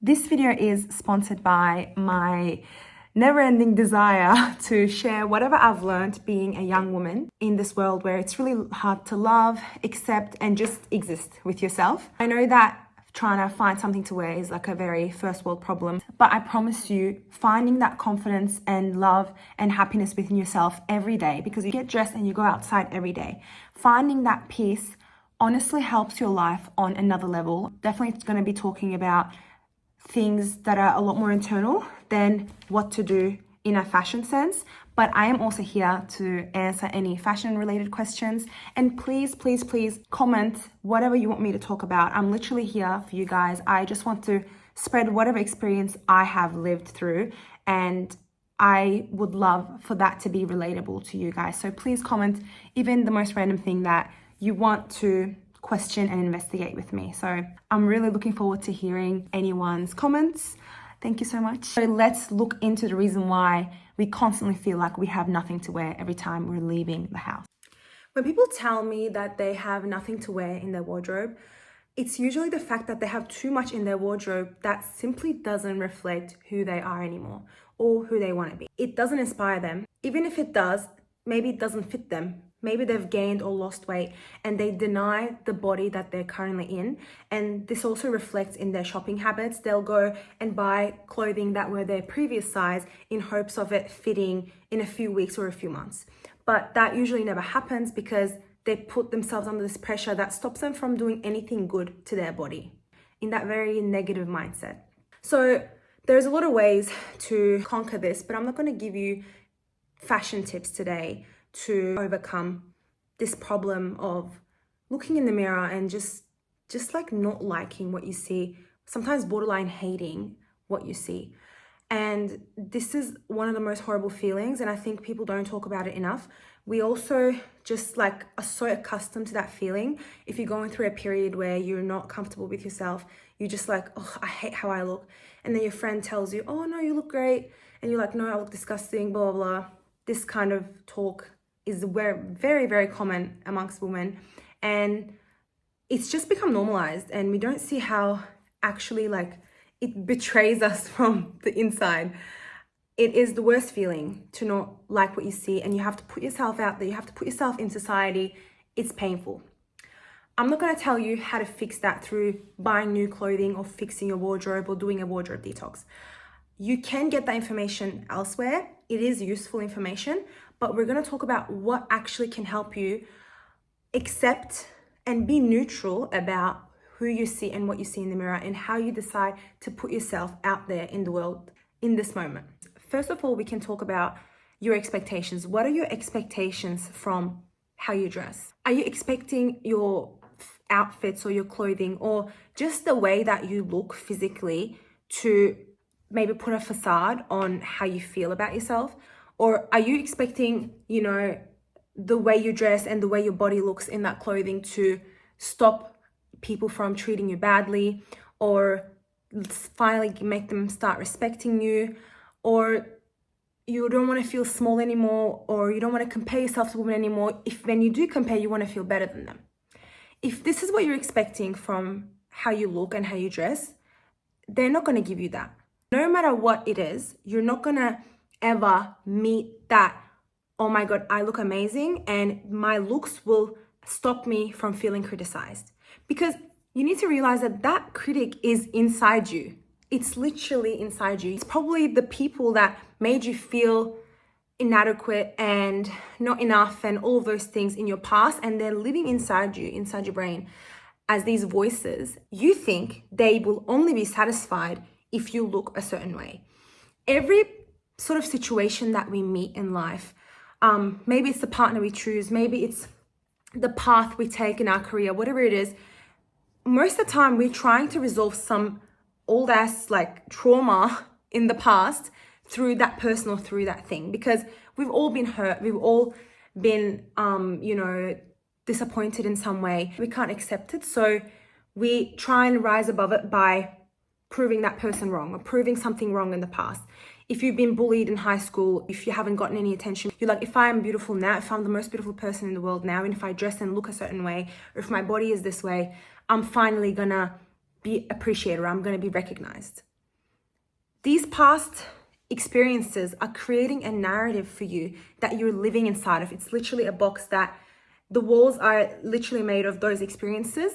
This video is sponsored by my never-ending desire to share whatever I've learned being a young woman in this world where it's really hard to love, accept, and just exist with yourself. I know that trying to find something to wear is like a very first world problem, but I promise you, finding that confidence and love and happiness within yourself every day, because you get dressed and you go outside every day, finding that peace honestly helps your life on another level. Definitely it's going to be talking about things that are a lot more internal than what to do in a fashion sense, but I am also here to answer any fashion related questions. And please comment whatever you want me to talk about. I'm literally here for you guys. I just want to spread whatever experience I have lived through, and I would love for that to be relatable to you guys. So please comment even the most random thing that you want to question and investigate with me. So I'm really looking forward to hearing anyone's comments. Thank you so much. So let's look into the reason why we constantly feel like we have nothing to wear every time we're leaving the house. When people tell me that they have nothing to wear in their wardrobe, it's usually the fact that they have too much in their wardrobe that simply doesn't reflect who they are anymore or who they want to be. It doesn't inspire them. Even if it does, maybe it doesn't fit them. Maybe they've gained or lost weight and they deny the body that they're currently in. And this also reflects in their shopping habits. They'll go and buy clothing that were their previous size in hopes of it fitting in a few weeks or a few months. But that usually never happens because they put themselves under this pressure that stops them from doing anything good to their body in that very negative mindset. So there's a lot of ways to conquer this, but I'm not going to give you fashion tips today to overcome this problem of looking in the mirror and just like not liking what you see, sometimes borderline hating what you see. And this is one of the most horrible feelings, and I think people don't talk about it enough. We also just like are so accustomed to that feeling. If you're going through a period where you're not comfortable with yourself, you're just like, oh, I hate how I look. And then your friend tells you, oh no, you look great. And you're like, no, I look disgusting, blah, blah, blah. This kind of talk is very common amongst women, and it's just become normalized, and we don't see how actually like it betrays us from the inside. It is the worst feeling to not like what you see, and you have to put yourself out there, you have to put yourself in society. It's painful. I'm not going to tell you how to fix that through buying new clothing or fixing your wardrobe or doing a wardrobe detox. You can get that information elsewhere. It is useful information, but we're going to talk about what actually can help you accept and be neutral about who you see and what you see in the mirror, and how you decide to put yourself out there in the world in this moment. First of all, we can talk about your expectations. What are your expectations from how you dress? Are you expecting your outfits or your clothing or just the way that you look physically to maybe put a facade on how you feel about yourself? Or are you expecting, the way you dress and the way your body looks in that clothing to stop people from treating you badly, or finally make them start respecting you? Or you don't want to feel small anymore, or you don't want to compare yourself to women anymore. If when you do compare, you want to feel better than them. If this is what you're expecting from how you look and how you dress, they're not going to give you that. No matter what it is, you're not going to ever meet that, oh my God, I look amazing and my looks will stop me from feeling criticized. Because you need to realize that that critic is inside you. It's literally inside you. It's probably the people that made you feel inadequate and not enough and all of those things in your past, and they're living inside you, inside your brain as these voices. You think they will only be satisfied if you look a certain way. Every sort of situation that we meet in life, maybe it's the partner we choose, maybe it's the path we take in our career, whatever it is, most of the time we're trying to resolve some old ass like trauma in the past through that person or through that thing, because we've all been hurt, we've all been disappointed in some way. We can't accept it, so we try and rise above it by proving that person wrong or proving something wrong in the past. If you've been bullied in high school, if you haven't gotten any attention, you're like, if I am beautiful now, if I'm the most beautiful person in the world now, and if I dress and look a certain way, or if my body is this way, I'm finally gonna be appreciated, or I'm gonna be recognized. These past experiences are creating a narrative for you that you're living inside of. It's literally a box that the walls are literally made of those experiences,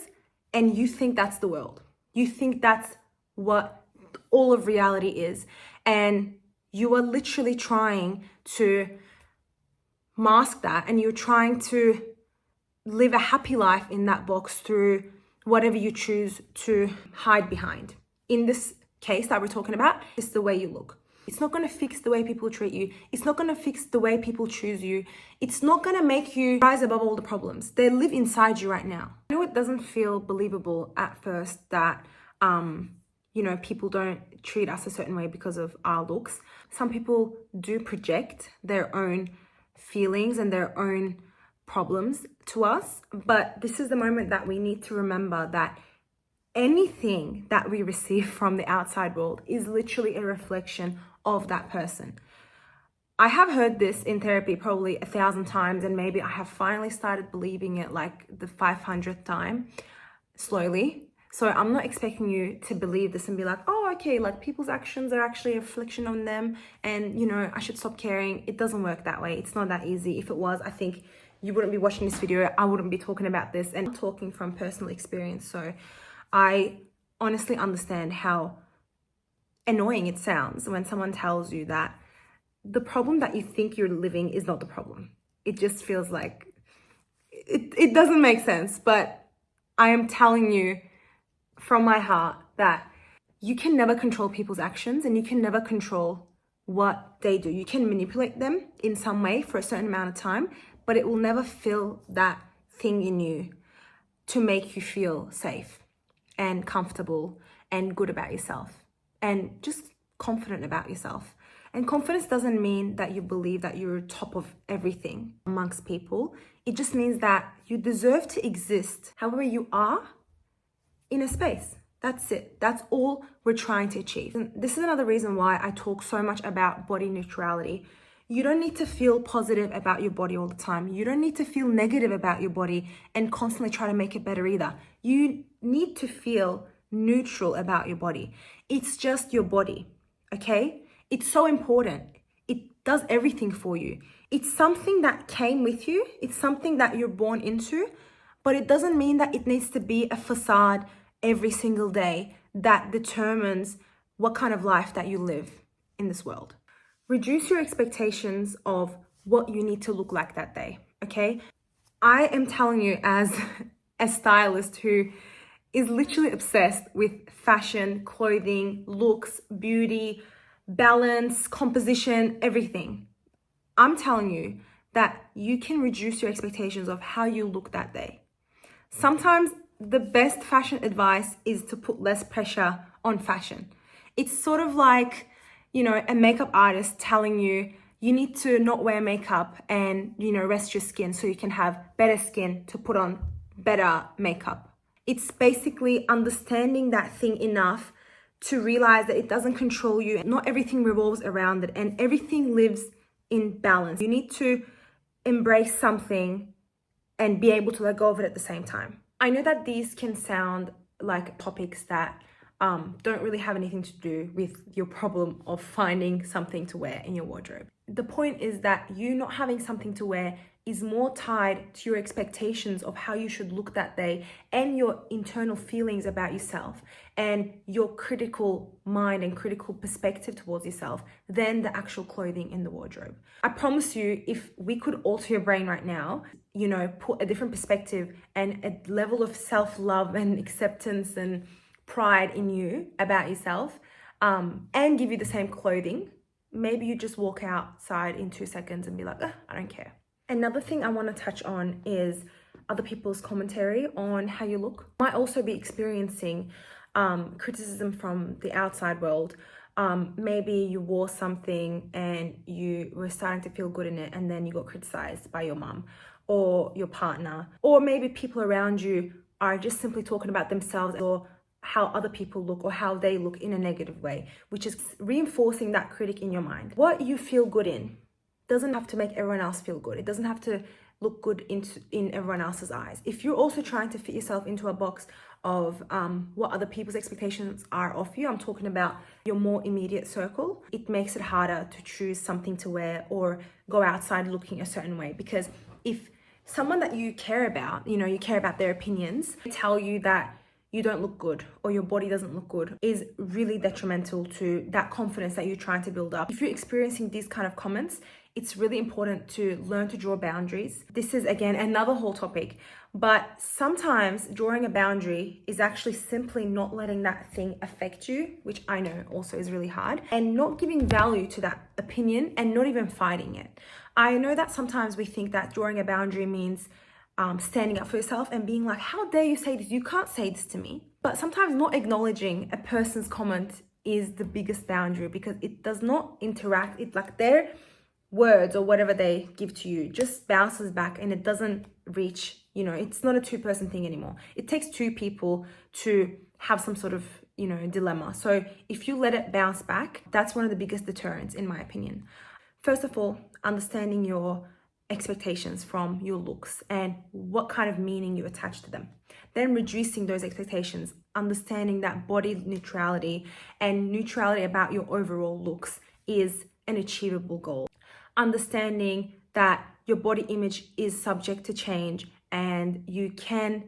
and you think that's the world. You think that's what all of reality is. And you are literally trying to mask that, and you're trying to live a happy life in that box through whatever you choose to hide behind. In this case that we're talking about, it's the way you look. It's not going to fix the way people treat you. It's not going to fix the way people choose you. It's not going to make you rise above all the problems. They live inside you right now. I know it doesn't feel believable at first that, people don't treat us a certain way because of our looks. Some people do project their own feelings and their own problems to us. But this is the moment that we need to remember that anything that we receive from the outside world is literally a reflection of that person. I have heard this in therapy probably 1,000 times, and maybe I have finally started believing it like the 500th time, slowly. So I'm not expecting you to believe this and be like, oh, okay, like people's actions are actually a reflection on them, and I should stop caring. It doesn't work that way. It's not that easy. If it was, I think you wouldn't be watching this video. I wouldn't be talking about this and talking from personal experience. So I honestly understand how annoying it sounds when someone tells you that the problem that you think you're living is not the problem. It just feels like it doesn't make sense. But I am telling you from my heart that you can never control people's actions, and you can never control what they do. You can manipulate them in some way for a certain amount of time, but it will never fill that thing in you to make you feel safe and comfortable and good about yourself and just confident about yourself. And confidence doesn't mean that you believe that you're top of everything amongst people. It just means that you deserve to exist however you are in a space. That's it. That's all we're trying to achieve. And this is another reason why I talk so much about body neutrality. You don't need to feel positive about your body all the time. You don't need to feel negative about your body and constantly try to make it better either. You need to feel neutral about your body. It's just your body, okay? It's so important. It does everything for you. It's something that came with you. It's something that you're born into, but it doesn't mean that it needs to be a facade every single day that determines what kind of life that you live in this world. Reduce your expectations of what you need to look like that day, okay? I am telling you as a stylist who is literally obsessed with fashion, clothing, looks, beauty, balance, composition, everything. I'm telling you that you can reduce your expectations of how you look that day. Sometimes the best fashion advice is to put less pressure on fashion. It's sort of like, a makeup artist telling you need to not wear makeup and, rest your skin so you can have better skin to put on better makeup. It's basically understanding that thing enough to realize that it doesn't control you. Not everything revolves around it, and everything lives in balance. You need to embrace something and be able to let go of it at the same time. I know that these can sound like topics that don't really have anything to do with your problem of finding something to wear in your wardrobe. The point is that you not having something to wear is more tied to your expectations of how you should look that day and your internal feelings about yourself and your critical mind and critical perspective towards yourself than the actual clothing in the wardrobe. I promise you, if we could alter your brain right now, put a different perspective and a level of self-love and acceptance and pride in you about yourself, and give you the same clothing, maybe you just walk outside in 2 seconds and be like, I don't care. Another thing I want to touch on is other people's commentary on how you look. You might also be experiencing criticism from the outside world. Maybe you wore something and you were starting to feel good in it, and then you got criticized by your mum or your partner, or maybe people around you are just simply talking about themselves or how other people look or how they look in a negative way, which is reinforcing that critic in your mind. What you feel good in doesn't have to make everyone else feel good. It doesn't have to look good in everyone else's eyes. If you're also trying to fit yourself into a box of what other people's expectations are of you, I'm talking about your more immediate circle, it makes it harder to choose something to wear or go outside looking a certain way. Because if someone that you care about, you care about their opinions, tell you that you don't look good or your body doesn't look good, is really detrimental to that confidence that you're trying to build up. If you're experiencing these kind of comments, it's really important to learn to draw boundaries. This is, again, another whole topic, but sometimes drawing a boundary is actually simply not letting that thing affect you, which I know also is really hard, and not giving value to that opinion and not even fighting it. I know that sometimes we think that drawing a boundary means standing up for yourself and being like, how dare you say this? You can't say this to me. But sometimes not acknowledging a person's comment is the biggest boundary, because it does not interact. It's like their words or whatever they give to you just bounces back, and it doesn't reach, it's not a two-person thing anymore. It takes two people to have some sort of, dilemma. So if you let it bounce back, that's one of the biggest deterrents, in my opinion. First of all, understanding your expectations from your looks and what kind of meaning you attach to them. Then reducing those expectations, understanding that body neutrality and neutrality about your overall looks is an achievable goal. Understanding that your body image is subject to change and you can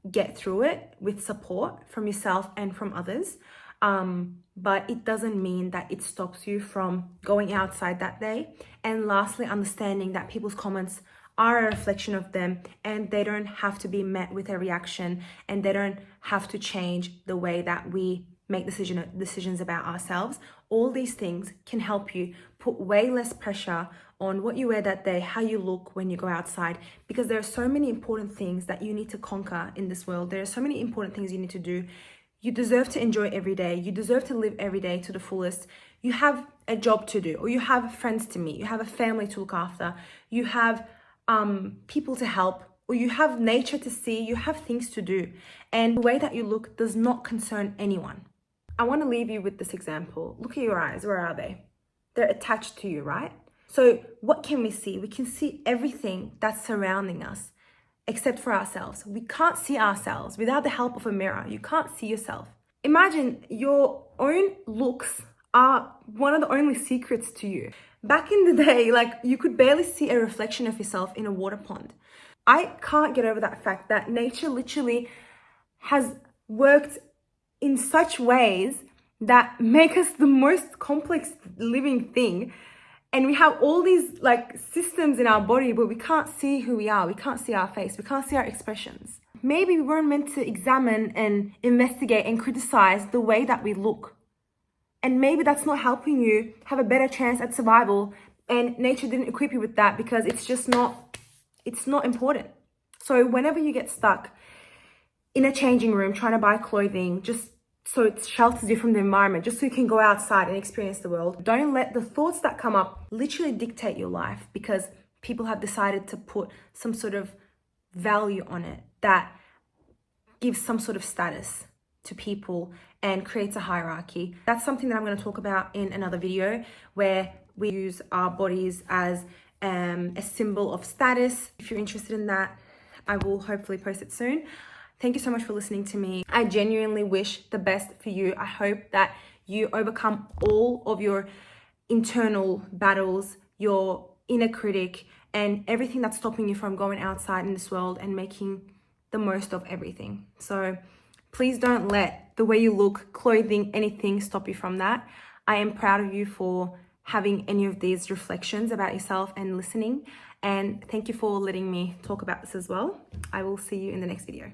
get through it with support from yourself and from others. But it doesn't mean that it stops you from going outside that day. And lastly, understanding that people's comments are a reflection of them, and they don't have to be met with a reaction, and they don't have to change the way that we make decisions about ourselves. All these things can help you put way less pressure on what you wear that day, how you look when you go outside, because there are so many important things that you need to conquer in this world. There are so many important things you need to do. You deserve to enjoy every day. You deserve to live every day to the fullest. You have a job to do, or you have friends to meet. You have a family to look after. You have people to help, or you have nature to see. You have things to do. And the way that you look does not concern anyone. I want to leave you with this example. Look at your eyes. Where are they? They're attached to you, right? So what can we see? We can see everything that's surrounding us, except for ourselves. We can't see ourselves without the help of a mirror. You can't see yourself. Imagine your own looks are one of the only secrets to you. Back in the day, you could barely see a reflection of yourself in a water pond. I can't get over that fact that nature literally has worked in such ways that make us the most complex living thing. And we have all these systems in our body, but we can't see who we are. We can't see our face. We can't see our expressions. Maybe we weren't meant to examine and investigate and criticize the way that we look. And maybe that's not helping you have a better chance at survival. And nature didn't equip you with that because it's not important. So whenever you get stuck in a changing room trying to buy clothing, just so it shelters you from the environment, just so you can go outside and experience the world, don't let the thoughts that come up literally dictate your life, because people have decided to put some sort of value on it that gives some sort of status to people and creates a hierarchy. That's something that I'm going to talk about in another video, where we use our bodies as a symbol of status. If you're interested in that, I will hopefully post it soon. Thank you so much for listening to me. I genuinely wish the best for you. I hope that you overcome all of your internal battles, your inner critic, and everything that's stopping you from going outside in this world and making the most of everything. So please don't let the way you look, clothing, anything stop you from that. I am proud of you for having any of these reflections about yourself and listening. And thank you for letting me talk about this as well. I will see you in the next video.